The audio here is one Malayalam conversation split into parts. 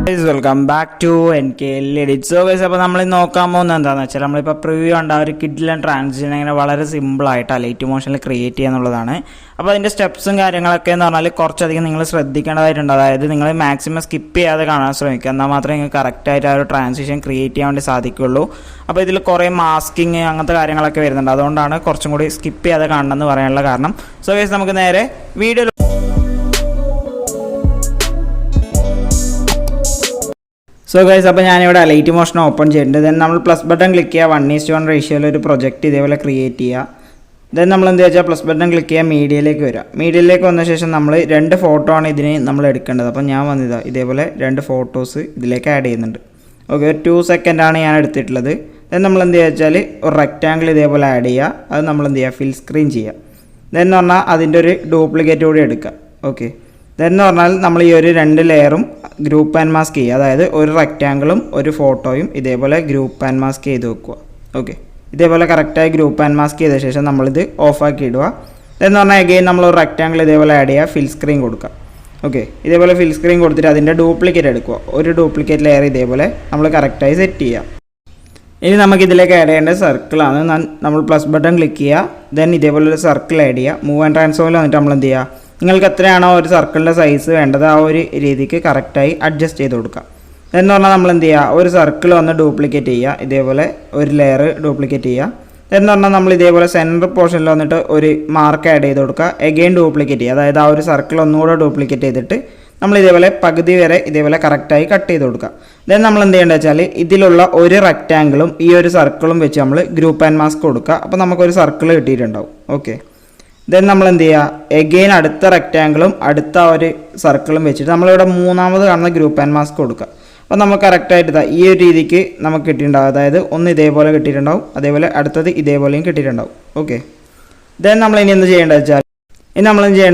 Welcome back to edit. So guys, അപ്പോൾ നമ്മൾ നോക്കാൻ പോകുന്നത് എന്താണെന്ന് വെച്ചാൽ നമ്മളിപ്പോൾ പ്രിവ്യൂ കണ്ട ഒരു കിഡിലൻ ട്രാൻസിഷൻ എങ്ങനെ വളരെ സിമ്പിളായിട്ട് അലൈറ്റ് മോഷനിൽ ക്രിയേറ്റ് ചെയ്യുക എന്നുള്ളതാണ്. അപ്പോൾ അതിൻ്റെ സ്റ്റെപ്സും കാര്യങ്ങളൊക്കെ എന്ന് പറഞ്ഞാൽ കുറച്ചധികം നിങ്ങൾ ശ്രദ്ധിക്കേണ്ടതായിട്ടുണ്ട്. അതായത് നിങ്ങൾ മാക്സിമം സ്കിപ്പ് ചെയ്യാതെ കാണാൻ ശ്രമിക്കുക, എന്നാൽ മാത്രമേ നിങ്ങൾക്ക് കറക്റ്റായിട്ട് ആ ഒരു ട്രാൻസിഷൻ ക്രിയേറ്റ് ചെയ്യാൻ വേണ്ടി സാധിക്കുള്ളൂ. അപ്പോൾ ഇതിൽ കുറേ മാസ്കിങ് അങ്ങനത്തെ കാര്യങ്ങളൊക്കെ വരുന്നുണ്ട്, അതുകൊണ്ടാണ് കുറച്ചും കൂടി സ്കിപ്പ് ചെയ്യാതെ കാണണമെന്ന് പറയാനുള്ള കാരണം. സോ ഗൈസ്, നമുക്ക് നേരെ വീഡിയോ. സോ ഗൈസ്, അപ്പോൾ ഞാനിവിടെ അലൈറ്റ് മോഷൻ ഓപ്പൺ ചെയ്തിട്ടുണ്ട്. ദെൻ നമ്മൾ പ്ലസ് ബട്ടൺ ക്ലിക്ക് ചെയ്യുക, 1:1 റേഷ്യോയിൽ ഒരു പ്രൊജക്റ്റ് ഇതേപോലെ ക്രിയേറ്റ് ചെയ്യുക. ദെൻ നമ്മൾ എന്ത് വെച്ചാൽ പ്ലസ് ബട്ടൺ ക്ലിക്ക് ചെയ്യുക, മീഡിയയിലേക്ക് വരിക. മീഡിയയിലേക്ക് വന്ന ശേഷം നമ്മൾ 2 ഫോട്ടോ ആണ് ഇതിന് നമ്മൾ എടുക്കേണ്ടത്. അപ്പോൾ ഞാൻ വന്നതാ ഇതേപോലെ 2 ഫോട്ടോസ് ഇതിലേക്ക് ആഡ് ചെയ്യുന്നുണ്ട്. ഓക്കെ, 2 സെക്കൻഡാണ് ഞാൻ എടുത്തിട്ടുള്ളത്. ദെൻ നമ്മൾ എന്ത് ചെയ്യുക വെച്ചാൽ ഒരു റെക്റ്റാങ്കിൾ ഇതേപോലെ ആഡ് ചെയ്യുക. അത് നമ്മൾ എന്ത് ചെയ്യുക, ഫിൽ സ്ക്രീൻ ചെയ്യുക. ദെൻ എന്ന് പറഞ്ഞാൽ അതിൻ്റെ ഒരു ഡ്യൂപ്ലിക്കേറ്റ് കൂടി എടുക്കുക. ഓക്കെ, ദെൻ എന്ന് പറഞ്ഞാൽ നമ്മൾ ഈ ഒരു 2 ലെയറും ഗ്രൂപ്പ് ആൻഡ് മാസ്ക് ചെയ്യുക. അതായത് ഒരു റെക്റ്റാങ്കിളും ഒരു ഫോട്ടോയും ഇതേപോലെ ഗ്രൂപ്പ് ആൻഡ് മാസ്ക് ചെയ്ത് വെക്കുക. ഓക്കെ, ഇതേപോലെ കറക്റ്റായി ഗ്രൂപ്പ് ആൻഡ് മാസ്ക് ചെയ്ത ശേഷം നമ്മളിത് ഓഫാക്കി ഇടുക. എന്ന് പറഞ്ഞാൽ അഗെയിൻ നമ്മൾ ഒരു റെക്റ്റാങ്കിൾ ഇതേപോലെ ആഡ് ചെയ്യുക, ഫിൽ സ്ക്രീൻ കൊടുക്കുക. ഓക്കെ, ഇതേപോലെ ഫിൽ സ്ക്രീൻ കൊടുത്തിട്ട് അതിൻ്റെ ഡ്യൂപ്ലിക്കേറ്റ് എടുക്കുക. ഒരു ഡ്യൂപ്ലിക്കേറ്റ് ലെയർ ഇതേപോലെ നമ്മൾ കറക്റ്റായി സെറ്റ് ചെയ്യുക. ഇനി നമുക്ക് ഇതിലേക്ക് ആഡ് ചെയ്യേണ്ട സർക്കിളാണ്. നമ്മൾ പ്ലസ് ബട്ടൺ ക്ലിക്ക് ചെയ്യുക. ദെൻ ഇതേപോലെ ഒരു സർക്കിൾ ആഡ് ചെയ്യുക. മൂവ് ആൻഡ് ട്രാൻസ്ഫോമിൽ വന്നിട്ട് നമ്മൾ എന്ത് ചെയ്യുക, നിങ്ങൾക്ക് എത്രയാണോ ഒരു സർക്കിളിൻ്റെ സൈസ് വേണ്ടത് ആ ഒരു രീതിക്ക് കറക്റ്റായി അഡ്ജസ്റ്റ് ചെയ്ത് കൊടുക്കുക. എന്ന് പറഞ്ഞാൽ നമ്മൾ എന്ത് ചെയ്യുക, ഒരു സർക്കിൾ വന്ന് ഡ്യൂപ്ലിക്കേറ്റ് ചെയ്യുക, ഇതേപോലെ ഒരു ലെയർ ഡ്യൂപ്ലിക്കേറ്റ് ചെയ്യുക. എന്ന് പറഞ്ഞാൽ നമ്മൾ ഇതേപോലെ സെൻറ്റർ പോർഷനിൽ വന്നിട്ട് ഒരു മാർക്ക് ആഡ് ചെയ്ത് കൊടുക്കുക, എഗെയിൻ ഡ്യൂപ്ലിക്കേറ്റ് ചെയ്യുക. അതായത് ആ ഒരു സർക്കിൾ ഒന്നുകൂടെ ഡ്യൂപ്ലിക്കേറ്റ് ചെയ്തിട്ട് നമ്മൾ ഇതേപോലെ പകുതി വരെ ഇതേപോലെ കറക്റ്റായി കട്ട് ചെയ്ത് കൊടുക്കുക. ദെൻ നമ്മൾ എന്ത് ചെയ്യേണ്ടത് വെച്ചാൽ ഇതിലുള്ള ഒരു റെക്റ്റാങ്കിളും ഈ ഒരു സർക്കിളും വെച്ച് നമ്മൾ ഗ്രൂപ്പ് ആൻഡ് മാസ്ക് കൊടുക്കുക. അപ്പോൾ നമുക്കൊരു സർക്കിൾ കിട്ടിയിട്ടുണ്ടാവും. ഓക്കെ, ദെൻ നമ്മൾ എന്ത് ചെയ്യുക, എഗെയിൻ അടുത്ത റെക്റ്റാങ്കിളും അടുത്ത ഒരു സർക്കിളും വെച്ചിട്ട് നമ്മളിവിടെ മൂന്നാമത് കാണുന്ന ഗ്രൂപ്പ് ആൻഡ് മാസ്ക് കൊടുക്കുക. അപ്പോൾ നമുക്ക് കറക്റ്റായിട്ട് ഈ ഒരു രീതിക്ക് നമുക്ക് കിട്ടിയിട്ടുണ്ടാവും. അതായത് ഒന്ന് ഇതേപോലെ കിട്ടിയിട്ടുണ്ടാവും, അതേപോലെ അടുത്തത് ഇതേപോലെയും കിട്ടിയിട്ടുണ്ടാവും. ഓക്കെ, ദെൻ നമ്മൾ ഇനി എന്ത് ചെയ്യേണ്ടത്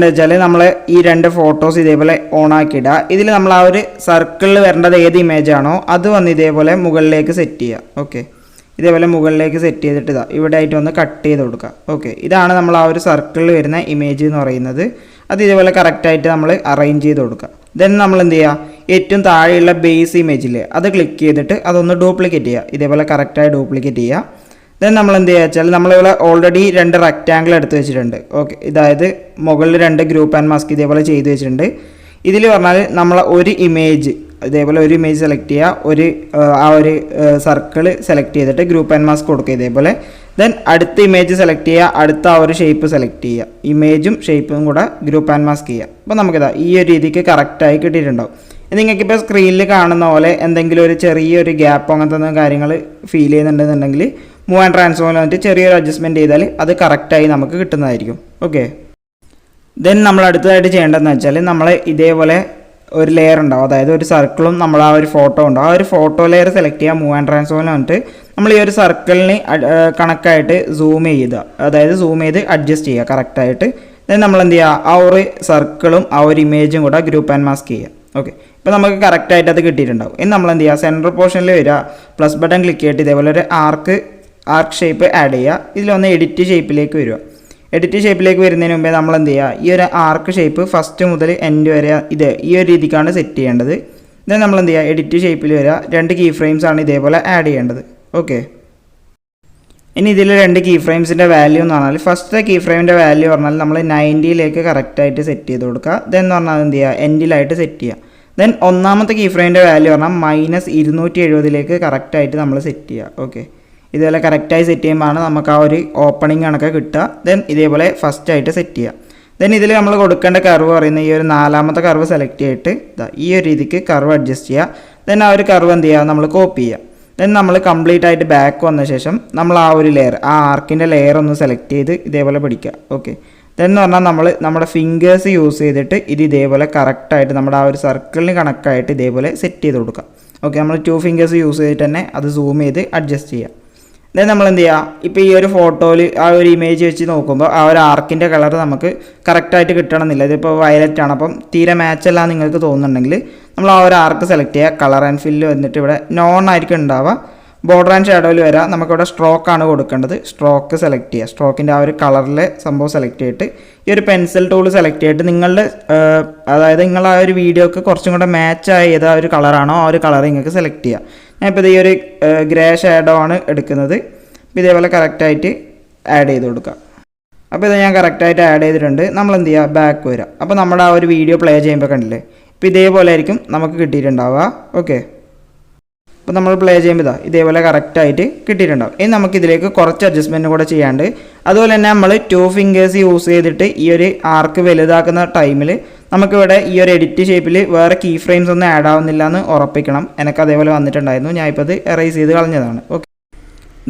വെച്ചാൽ നമ്മൾ ഈ 2 ഫോട്ടോസ് ഇതേപോലെ ഓണാക്കിയിടുക. ഇതിൽ നമ്മൾ ആ ഒരു സർക്കിളിൽ വരേണ്ടത് ഏത് ഇമേജാണോ അത് വന്ന് ഇതേപോലെ മുകളിലേക്ക് സെറ്റ് ചെയ്യുക. ഓക്കെ, ഇതേപോലെ മുകളിലേക്ക് സെറ്റ് ചെയ്തിട്ട് ഇവിടെ ആയിട്ട് ഒന്ന് കട്ട് ചെയ്ത് കൊടുക്കുക. ഓക്കെ, ഇതാണ് നമ്മൾ ആ ഒരു സർക്കിളിൽ വരുന്ന ഇമേജ് എന്ന് പറയുന്നത്. അത് ഇതേപോലെ കറക്റ്റായിട്ട് നമ്മൾ അറേഞ്ച് ചെയ്ത് കൊടുക്കുക. ദെൻ നമ്മൾ എന്ത് ചെയ്യുക, ഏറ്റവും താഴെയുള്ള ബേസ് ഇമേജില്ലേ അത് ക്ലിക്ക് ചെയ്തിട്ട് അതൊന്ന് ഡ്യൂപ്ലിക്കേറ്റ് ചെയ്യുക. ഇതേപോലെ കറക്റ്റായി ഡ്യൂപ്ലിക്കേറ്റ് ചെയ്യുക. ദെൻ നമ്മൾ എന്ത് ചെയ്യുക വെച്ചാൽ നമ്മളിവിടെ ഓൾറെഡി 2 റെക്റ്റാങ്കിൾ എടുത്ത് വെച്ചിട്ടുണ്ട്. ഓക്കെ, അതായത് മുകളിൽ 2 ഗ്രൂപ്പ് ആൻഡ് മാസ്ക് ഇതേപോലെ ചെയ്ത് വെച്ചിട്ടുണ്ട്. ഇതിൽ പറഞ്ഞാൽ നമ്മൾ ഒരു ഇമേജ് ഇതേപോലെ ഒരു ഇമേജ് സെലക്ട് ചെയ്യുക, ആ ഒരു സർക്കിൾ സെലക്ട് ചെയ്തിട്ട് ഗ്രൂപ്പ് ആൻഡ് മാസ്ക് കൊടുക്കുക ഇതേപോലെ. ദെൻ അടുത്ത ഇമേജ് സെലക്ട് ചെയ്യുക, അടുത്ത ആ ഒരു ഷേപ്പ് സെലക്ട് ചെയ്യുക, ഇമേജും ഷേപ്പും കൂടെ ഗ്രൂപ്പ് ആൻഡ് മാസ്ക് ചെയ്യുക. അപ്പോൾ നമുക്കിതാ ഈ ഒരു രീതിക്ക് കറക്റ്റായി കിട്ടിയിട്ടുണ്ടാവും. നിങ്ങൾക്കിപ്പോൾ സ്ക്രീനിൽ കാണുന്ന പോലെ എന്തെങ്കിലും ഒരു ചെറിയൊരു ഗ്യാപ്പോ അങ്ങനത്തെ കാര്യങ്ങൾ ഫീൽ ചെയ്യുന്നുണ്ടെന്നുണ്ടെങ്കിൽ മൂവ് ആൻഡ് ട്രാൻസ്ഫോമിൽ വന്നിട്ട് ചെറിയൊരു അഡ്ജസ്റ്റ്മെൻറ്റ് ചെയ്താൽ അത് കറക്റ്റായി നമുക്ക് കിട്ടുന്നതായിരിക്കും. ഓക്കെ, ദെൻ നമ്മൾ അടുത്തതായിട്ട് ചെയ്യേണ്ടതെന്ന് വെച്ചാൽ നമ്മൾ ഇതേപോലെ ഒരു ലെയർ ഉണ്ടാവും, അതായത് ഒരു സർക്കിളും നമ്മൾ ആ ഒരു ഫോട്ടോ ഉണ്ടാവും. ആ ഒരു ഫോട്ടോ ലെയർ സെലക്ട് ചെയ്യുക, മൂവ് ആൻഡ് ട്രാൻസ്ഫോമിൽ വന്നിട്ട് നമ്മൾ ഈ ഒരു സർക്കിളിന് കണക്കായിട്ട് സൂം ചെയ്യുക, അതായത് സൂം ചെയ്ത് അഡ്ജസ്റ്റ് ചെയ്യുക കറക്റ്റായിട്ട്. ദെൻ നമ്മൾ എന്ത് ചെയ്യുക, ആ ഒരു സർക്കിളും ആ ഒരു ഇമേജും കൂടെ ഗ്രൂപ്പ് ആൻഡ് മാസ്ക് ചെയ്യുക. ഓക്കെ, ഇപ്പോൾ നമുക്ക് കറക്റ്റായിട്ട് അത് കിട്ടിയിട്ടുണ്ടാവും. ഇനി നമ്മൾ എന്ത് ചെയ്യുക, സെൻറ്റർ പോർഷനിൽ വരിക, പ്ലസ് ബട്ടൺ ക്ലിക്ക് ചെയ്തിട്ട് ഇതേപോലെ ഒരു ആർക്ക് ഷേപ്പ് ആഡ് ചെയ്യുക. ഇതിലൊന്ന് എഡിറ്റ് ഷേപ്പിലേക്ക് വരിക. എഡിറ്റ് ഷേപ്പിലേക്ക് വരുന്നതിന് മുമ്പേ നമ്മൾ എന്ത് ചെയ്യുക, ഈ ഒരു ആർക്ക് ഷേപ്പ് ഫസ്റ്റ് മുതൽ എൻഡ് വരെ ഈ ഒരു രീതിക്കാണ് സെറ്റ് ചെയ്യേണ്ടത്. ദെൻ നമ്മൾ എന്ത് ചെയ്യുക, എഡിറ്റ് ഷേപ്പിൽ വരിക, 2 കീ ഫ്രെയിംസ് ആണ് ഇതേപോലെ ആഡ് ചെയ്യേണ്ടത്. ഓക്കെ, ഇനി ഇതിൽ 2 കീ ഫ്രെയിംസിൻ്റെ വാല്യൂ എന്ന് പറഞ്ഞാൽ ഫസ്റ്റ് കീ ഫ്രെയിമിൻ്റെ വാല്യൂ പറഞ്ഞാൽ നമ്മൾ 90ലേക്ക് കറക്റ്റായിട്ട് സെറ്റ് ചെയ്ത് കൊടുക്കുക. ദെൻ എന്ന് പറഞ്ഞാൽ എന്ത് ചെയ്യുക, എൻഡിലായിട്ട് സെറ്റ് ചെയ്യുക. ദെൻ ഒന്നാമത്തെ കീ ഫ്രെയിമിൻ്റെ വാല്യൂ പറഞ്ഞാൽ -270ലേക്ക് കറക്റ്റായിട്ട് നമ്മൾ സെറ്റ് ചെയ്യുക. ഓക്കെ, ഇതേപോലെ കറക്റ്റായി സെറ്റ് ചെയ്യുമ്പോഴാണ് നമുക്ക് ആ ഒരു ഓപ്പണിംഗ് കണക്കെ കിട്ടുക. ദെൻ ഇതേപോലെ ഫസ്റ്റായിട്ട് സെറ്റ് ചെയ്യുക. ദെൻ ഇതിൽ നമ്മൾ കൊടുക്കേണ്ട കർവ് പറയുന്ന ഈ ഒരു 4ാമത്തെ കർവ് സെലക്ട് ചെയ്തിട്ട് ഈ ഒരു രീതിക്ക് കർവ് അഡ്ജസ്റ്റ് ചെയ്യുക. ദെൻ ആ ഒരു കർവ് എന്ത് ചെയ്യുക, നമ്മൾ കോപ്പി ചെയ്യുക. ദെൻ നമ്മൾ കംപ്ലീറ്റ് ആയിട്ട് ബാക്ക് വന്ന ശേഷം നമ്മൾ ആ ഒരു ലെയർ, ആ ആർക്കിൻ്റെ ലെയർ ഒന്ന് സെലക്ട് ചെയ്ത് ഇതേപോലെ പിടിക്കുക. ഓക്കെ, ദെൻ എന്ന് പറഞ്ഞാൽ നമ്മൾ നമ്മുടെ ഫിംഗേഴ്സ് യൂസ് ചെയ്തിട്ട് ഇത് ഇതേപോലെ കറക്റ്റായിട്ട് നമ്മുടെ ആ ഒരു സർക്കിളിന് കണക്കായിട്ട് ഇതേപോലെ സെറ്റ് ചെയ്ത് കൊടുക്കുക. ഓക്കെ, നമ്മൾ 2 ഫിംഗേഴ്സ് യൂസ് ചെയ്തിട്ട് തന്നെ അത് സൂം ചെയ്ത് അഡ്ജസ്റ്റ് ചെയ്യുക. ദെൻ നമ്മൾ എന്ത് ചെയ്യുക, ഇപ്പോൾ ഈ ഒരു ഫോട്ടോയിൽ ആ ഒരു ഇമേജ് വെച്ച് നോക്കുമ്പോൾ ആ ഒരു ആർക്കിൻ്റെ കളർ നമുക്ക് കറക്റ്റായിട്ട് കിട്ടണമെന്നില്ല. ഇതിപ്പോൾ വയലറ്റ് ആണ്, അപ്പം തീരെ മാച്ചല്ല നിങ്ങൾക്ക് തോന്നുന്നുണ്ടെങ്കിൽ നമ്മൾ ആ ഒരു ആർക്ക് സെലക്ട് ചെയ്യുക, കളർ ആൻഡ് ഫില്ല് വന്നിട്ട് ഇവിടെ നോൺ ആയിരിക്കും ഉണ്ടാവുക. ബോർഡർ ആൻഡ് ഷാഡോയിൽ വരാം. നമുക്കിവിടെ സ്ട്രോക്കാണ് കൊടുക്കേണ്ടത്. സ്ട്രോക്ക് സെലക്ട് ചെയ്യുക. സ്ട്രോക്കിൻ്റെ ആ ഒരു കളറിലെ സംഭവം സെലക്ട് ചെയ്തിട്ട് ഈ ഒരു പെൻസിൽ ടൂൾ സെലക്ട് ചെയ്തിട്ട് നിങ്ങളുടെ അതായത് നിങ്ങൾ ആ ഒരു വീഡിയോക്ക് കുറച്ചും കൂടെ മാച്ചായ ഏത് ആ ഒരു കളറാണോ ആ ഒരു കളർ നിങ്ങൾക്ക് സെലക്ട് ചെയ്യാം. ഞാനിപ്പോൾ ഈ ഒരു ഗ്രേ ഷാഡോ ആണ് എടുക്കുന്നത്. അപ്പോൾ ഇതേപോലെ കറക്റ്റായിട്ട് ആഡ് ചെയ്ത് കൊടുക്കുക. അപ്പോൾ ഇത് ഞാൻ കറക്റ്റായിട്ട് ആഡ് ചെയ്തിട്ടുണ്ട്. നമ്മൾ എന്ത് ചെയ്യുക, ബാക്ക് വരിക. അപ്പോൾ നമ്മുടെ ആ ഒരു വീഡിയോ പ്ലേ ചെയ്യുമ്പോൾ കണ്ടില്ലേ, ഇപ്പോൾ ഇതേപോലെ ആയിരിക്കും നമുക്ക് കിട്ടിയിട്ടുണ്ടാവുക. ഓക്കെ, അപ്പോൾ നമ്മൾ പ്ലേ ചെയ്യുമ്പോൾ ഇതേപോലെ കറക്റ്റായിട്ട് കിട്ടിയിട്ടുണ്ടാവും. ഇനി നമുക്കിതിലേക്ക് കുറച്ച് അഡ്ജസ്റ്റ്മെൻറ്റ് കൂടെ ചെയ്യാണ്ട്, അതുപോലെ തന്നെ നമ്മൾ 2 ഫിംഗേഴ്സ് യൂസ് ചെയ്തിട്ട് ഈ ഒരു ആർക്ക് വലുതാക്കുന്ന ടൈമിൽ നമുക്കിവിടെ ഈ ഒരു എഡിറ്റ് ഷേപ്പിൽ വേറെ കീ ഫ്രെയിംസ് ഒന്നും ആഡ് ആവുന്നില്ല എന്ന് ഉറപ്പിക്കണം. എനിക്ക് അതേപോലെ വന്നിട്ടുണ്ടായിരുന്നു. ഞാൻ ഇപ്പോൾ അത് എറേസ് ചെയ്ത് കളഞ്ഞതാണ്. ഓക്കെ,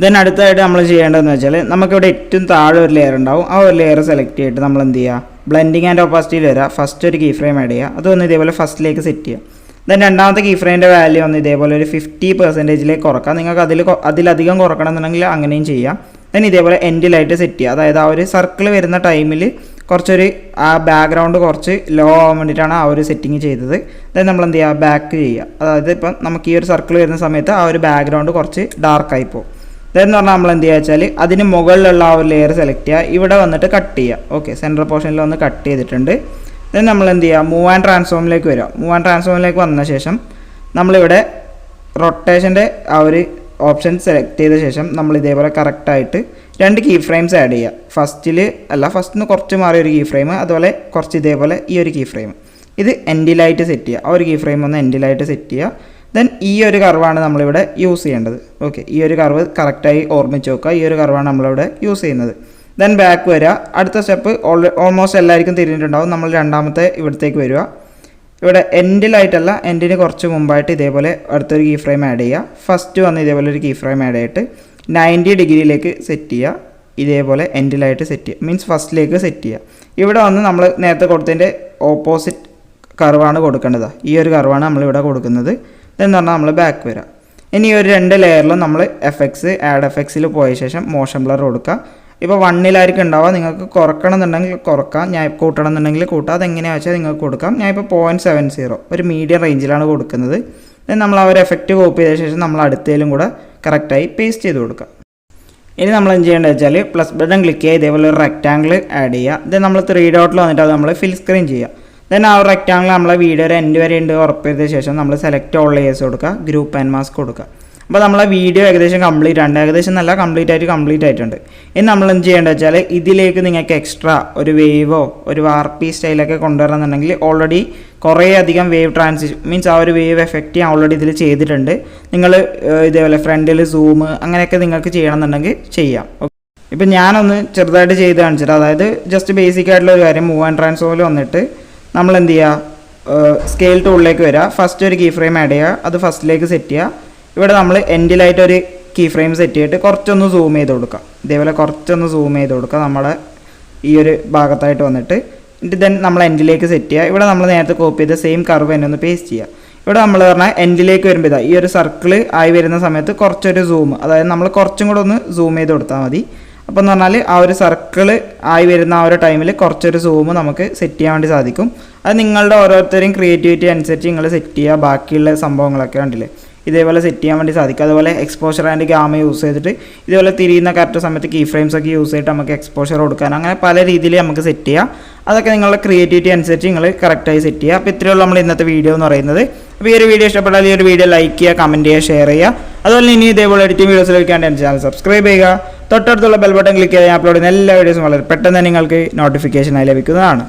ദെൻ അടുത്തായിട്ട് നമ്മൾ ചെയ്യേണ്ടതെന്ന് വെച്ചാൽ നമുക്കിവിടെ ഏറ്റവും താഴെ ഒരു ലെയർ ഉണ്ടാവും. ആ ഒരു ലെയർ സെലക്ട് ചെയ്തിട്ട് നമ്മൾ എന്ത് ചെയ്യുക, ബ്ലെൻഡിങ് ആൻഡ് ഓപ്പാസിറ്റിയിൽ വരിക. ഫസ്റ്റ് ഒരു കീ ഫ്രെയിം ആഡ് ചെയ്യുക. അതൊന്ന് ഇതേപോലെ ഫസ്റ്റിലേക്ക് സെറ്റ് ചെയ്യുക. ദെൻ രണ്ടാമത്തെ കീ ഫ്രെയിമിൻ്റെ വാല്യൂ ഒന്ന് ഇതേപോലെ ഒരു 50% കുറക്കാം. നിങ്ങൾക്ക് അതിലധികം കുറക്കണം എന്നുണ്ടെങ്കിൽ അങ്ങനെയും ചെയ്യാം. ദെൻ ഇതേപോലെ എൻഡിലായിട്ട് സെറ്റ് ചെയ്യുക. അതായത് ആ ഒരു സർക്കിൾ വരുന്ന ടൈമിൽ കുറച്ചൊരു ആ ബാക്ക്ഗ്രൗണ്ട് കുറച്ച് ലോ ആവാൻ വേണ്ടിയിട്ടാണ് ആ ഒരു സെറ്റിങ് ചെയ്തത്. ദെൻ നമ്മൾ എന്ത് ചെയ്യുക, ബാക്ക് ചെയ്യുക. അതായത് ഇപ്പം നമുക്ക് ഈ ഒരു സർക്കിൾ വരുന്ന സമയത്ത് ആ ഒരു ബാക്ക്ഗ്രൗണ്ട് കുറച്ച് ഡാർക്കായി പോകും. ഇതെന്ന് പറഞ്ഞാൽ നമ്മൾ എന്ത് ചെയ്യുക വെച്ചാൽ അതിന് മുകളിലുള്ള ആ ഒരു ലെയർ സെലക്ട് ചെയ്യുക. ഇവിടെ വന്നിട്ട് കട്ട് ചെയ്യുക. ഓക്കെ, സെൻട്രൽ പോർഷനിൽ വന്ന് കട്ട് ചെയ്തിട്ടുണ്ട്. ദെൻ നമ്മൾ എന്ത് ചെയ്യുക, മൂവ് ആൻഡ് ട്രാൻസ്ഫോമിലേക്ക് വരിക. മൂവ് ആൻഡ് ട്രാൻസ്ഫോമിലേക്ക് വന്ന ശേഷം നമ്മളിവിടെ റൊട്ടേഷൻ്റെ ആ ഒരു ഓപ്ഷൻ സെലക്ട് ചെയ്ത ശേഷം നമ്മൾ ഇതേപോലെ കറക്റ്റായിട്ട് 2 കീ ഫ്രെയിംസ് ആഡ് ചെയ്യുക. ഫസ്റ്റിന് കുറച്ച് മാറിയ ഒരു കീ ഫ്രെയിം, അതുപോലെ കുറച്ച് ഇതേപോലെ ഈ ഒരു കീ ഫ്രെയിം. ഇത് എൻഡിലായിട്ട് സെറ്റ് ചെയ്യുക. ആ ഒരു കീ ഫ്രെയിം ഒന്ന് എൻഡിലായിട്ട് സെറ്റ് ചെയ്യുക. ദെൻ ഈ ഒരു കർവാണ് നമ്മളിവിടെ യൂസ് ചെയ്യേണ്ടത്. ഓക്കെ, ഈ ഒരു കർവ് കറക്റ്റായി ഓർമ്മിച്ച് വെക്കുക. ഈ ഒരു കർവാണ് നമ്മളിവിടെ യൂസ് ചെയ്യുന്നത്. ദെൻ ബാക്ക് വരിക. അടുത്ത സ്റ്റെപ്പ് ഓൾമോസ്റ്റ് എല്ലാവർക്കും തിരിഞ്ഞിട്ടുണ്ടാവും. നമ്മൾ രണ്ടാമത്തെ ഇവിടത്തേക്ക് വരിക. ഇവിടെ എൻഡിലായിട്ടല്ല, എൻഡിന് കുറച്ച് മുമ്പായിട്ട് ഇതേപോലെ അടുത്തൊരു കീ ഫ്രെയിം ആഡ് ചെയ്യുക. ഫസ്റ്റ് വന്ന് ഇതേപോലെ ഒരു കീ ഫ്രെയിം ആഡ് ചെയ്തിട്ട് 90 ഡിഗ്രിയിലേക്ക് സെറ്റ് ചെയ്യുക. ഇതേപോലെ എൻഡിലായിട്ട് സെറ്റ് ചെയ്യുക, മീൻസ് ഫസ്റ്റിലേക്ക് സെറ്റ് ചെയ്യുക. ഇവിടെ വന്ന് നമ്മൾ നേരത്തെ കൊടുത്തതിൻ്റെ ഓപ്പോസിറ്റ് കർവാണ് കൊടുക്കേണ്ടത്. ഈ ഒരു കർവാണ് നമ്മളിവിടെ കൊടുക്കുന്നത്. എന്ന് പറഞ്ഞാൽ നമ്മൾ ബാക്ക് വരിക. ഇനി ഈ ഒരു 2 ലെയറിലും നമ്മൾ ആഡ് എഫക്ട്സിൽ പോയ ശേഷം മോഷൻ ബ്ലർ കൊടുക്കുക. ഇപ്പോൾ 1-ലായിരിക്കും ഉണ്ടാവുക. നിങ്ങൾക്ക് കുറക്കണം എന്നുണ്ടെങ്കിൽ കുറക്കാം, ഞാൻ കൂട്ടണം എന്നുണ്ടെങ്കിൽ കൂട്ടാം. അതെങ്ങനെയാണെന്ന് വെച്ചാൽ നിങ്ങൾക്ക് കൊടുക്കാം. ഞാൻ ഇപ്പോൾ 0.70 ഒരു മീഡിയം റേഞ്ചിലാണ് കൊടുക്കുന്നത്. നമ്മൾ ആ ഒരു എഫക്റ്റ് കോപ്പി ചെയ്ത ശേഷം നമ്മൾ അടുത്തതിലും കൂടെ കറക്റ്റായി പേസ്റ്റ് ചെയ്ത് കൊടുക്കുക. ഇനി നമ്മൾ എന്ത് ചെയ്യേണ്ടത് വെച്ചാൽ പ്ലസ് ബട്ടൺ ക്ലിക്ക് ചെയ്യുക. ഇതേപോലെ ഒരു റെക്റ്റാങ്കിൾ ആഡ് ചെയ്യുക. ഇത് നമ്മൾ 3 ഡോട്ടിൽ വന്നിട്ട് അത് നമ്മൾ ഫിൽ സ്ക്രീൻ ചെയ്യുക. ദെൻ ആ ഒരു റെക്റ്റാങ്കിൾ നമ്മളെ വീഡിയോയുടെ എൻഡ് വരെ ഉണ്ട് ഉറപ്പിച്ച ശേഷം നമ്മൾ സെലക്ട് ഓൾ ലേയേഴ്സ് കൊടുക്കുക, ഗ്രൂപ്പ് ആൻഡ് മാസ്ക് കൊടുക്കുക. അപ്പോൾ നമ്മളെ വീഡിയോ ഏകദേശം കംപ്ലീറ്റ് ആണ്. ഏകദേശം നല്ല കംപ്ലീറ്റ് ആയിട്ടുണ്ട്. ഇനി നമ്മൾ എന്ത് ചെയ്യേണ്ടത് വെച്ചാൽ ഇതിലേക്ക് നിങ്ങൾക്ക് എക്സ്ട്രാ ഒരു വേവോ ഒരു വാർപ്പി സ്റ്റൈലൊക്കെ കൊണ്ടുവരണമെന്നുണ്ടെങ്കിൽ ഓൾറെഡി കുറേ അധികം വേവ് ട്രാൻസിഷൻ മീൻസ് ആ ഒരു വേവ് എഫക്റ്റ് ഞാൻ ഓൾറെഡി ഇതിൽ ചെയ്തിട്ടുണ്ട്. നിങ്ങൾ ഇതേപോലെ ഫ്രണ്ടിൽ സൂം അങ്ങനെയൊക്കെ നിങ്ങൾക്ക് ചെയ്യണമെന്നുണ്ടെങ്കിൽ ചെയ്യാം. ഇപ്പം ഞാനൊന്ന് ചെറുതായിട്ട് ചെയ്ത് കാണിച്ചിട്ട്, അതായത് ജസ്റ്റ് ബേസിക് ആയിട്ടുള്ള ഒരു കാര്യം, മൂവ് ആൻഡ് ട്രാൻസ്ഫോമിൽ വന്നിട്ട് നമ്മൾ എന്ത് ചെയ്യുക, സ്കെയിൽ ടൂളിലേക്ക് വരിക. ഫസ്റ്റ് ഒരു കീ ഫ്രെയിം ആഡ് ചെയ്യുക. അത് ഫസ്റ്റിലേക്ക് സെറ്റ് ചെയ്യുക. ഇവിടെ നമ്മൾ എൻഡിലായിട്ടൊരു കീ ഫ്രെയിം സെറ്റ് ചെയ്തിട്ട് കുറച്ചൊന്ന് സൂം ചെയ്ത് കൊടുക്കുക. ഇതേപോലെ കുറച്ചൊന്ന് സൂം ചെയ്ത് കൊടുക്കുക നമ്മുടെ ഈ ഒരു ഭാഗത്തായിട്ട് വന്നിട്ട്. എന്നിട്ട് ദെൻ നമ്മൾ എൻഡിലേക്ക് സെറ്റ് ചെയ്യുക. ഇവിടെ നമ്മൾ നേരത്തെ കോപ്പി ചെയ്ത സെയിം കർവ് തന്നെ ഒന്ന് പേസ്റ്റ് ചെയ്യുക. ഇവിടെ നമ്മൾ പറഞ്ഞാൽ എൻഡിലേക്ക് വരുമ്പോൾ ഈ ഒരു സർക്കിൾ ആയി വരുന്ന സമയത്ത് കുറച്ചൊരു സൂം, അതായത് നമ്മൾ കുറച്ചും കൂടെ ഒന്ന് സൂം ചെയ്ത് കൊടുത്താൽ മതി. അപ്പോൾ എന്ന് പറഞ്ഞാൽ ആ ഒരു സർക്കിൾ ആയി വരുന്ന ആ ഒരു ടൈമിൽ കുറച്ചൊരു സൂം നമുക്ക് സെറ്റ് ചെയ്യാൻ വേണ്ടി സാധിക്കും. അത് നിങ്ങളുടെ ഓരോരുത്തരെയും ക്രിയേറ്റിവിറ്റി അനുസരിച്ച് നിങ്ങൾ സെറ്റ് ചെയ്യുക. ബാക്കിയുള്ള സംഭവങ്ങളൊക്കെ കണ്ടില്ലേ, ഇതേപോലെ സെറ്റ് ചെയ്യാൻ വേണ്ടി സാധിക്കും. അതുപോലെ എക്സ്പോഷർ ആൻഡ് ഗാമ യൂസ് ചെയ്തിട്ട് ഇതുപോലെ തിരിയുന്ന കറക്റ്റ് സമയത്ത് കീ ഫ്രെയിംസ് ഒക്കെ യൂസ് ചെയ്തിട്ട് നമുക്ക് എക്സ്പോഷർ കൊടുക്കാൻ, അങ്ങനെ പല രീതിയിൽ നമുക്ക് സെറ്റ് ചെയ്യാം. അതൊക്കെ നിങ്ങളുടെ ക്രിയേറ്റിവിറ്റി അനുസരിച്ച് നിങ്ങൾ കറക്റ്റായി സെറ്റ് ചെയ്യുക. അപ്പോൾ ഇത്രയുള്ള നമ്മൾ ഇന്നത്തെ വീഡിയോ എന്ന് പറയുന്നത്. അപ്പോൾ ഈ ഒരു വീഡിയോ ഇഷ്ടപ്പെട്ടാൽ ഈ ഒരു വീഡിയോ ലൈക്ക് ചെയ്യുക, കമൻറ്റ് ചെയ്യുക, ഷെയർ ചെയ്യുക. അതുപോലെ ഇനി ഇതേപോലെ എഡിറ്റിംഗ് വീഡിയോസ് ലഭിക്കാൻ എൻ്റെ ചാനൽ സബ്സ്ക്രൈബ് ചെയ്യുക. തൊട്ടടുത്തുള്ള ബെൽ ബട്ടൺ ക്ലിക്ക് ചെയ്ത് ഞാൻ അപ്ലോഡ് ചെയ്യുന്ന എല്ലാ വീഡിയോസും വളരെ പെട്ടെന്ന് നിങ്ങൾക്ക് നോട്ടിഫിക്കേഷനായി ലഭിക്കുന്നതാണ്.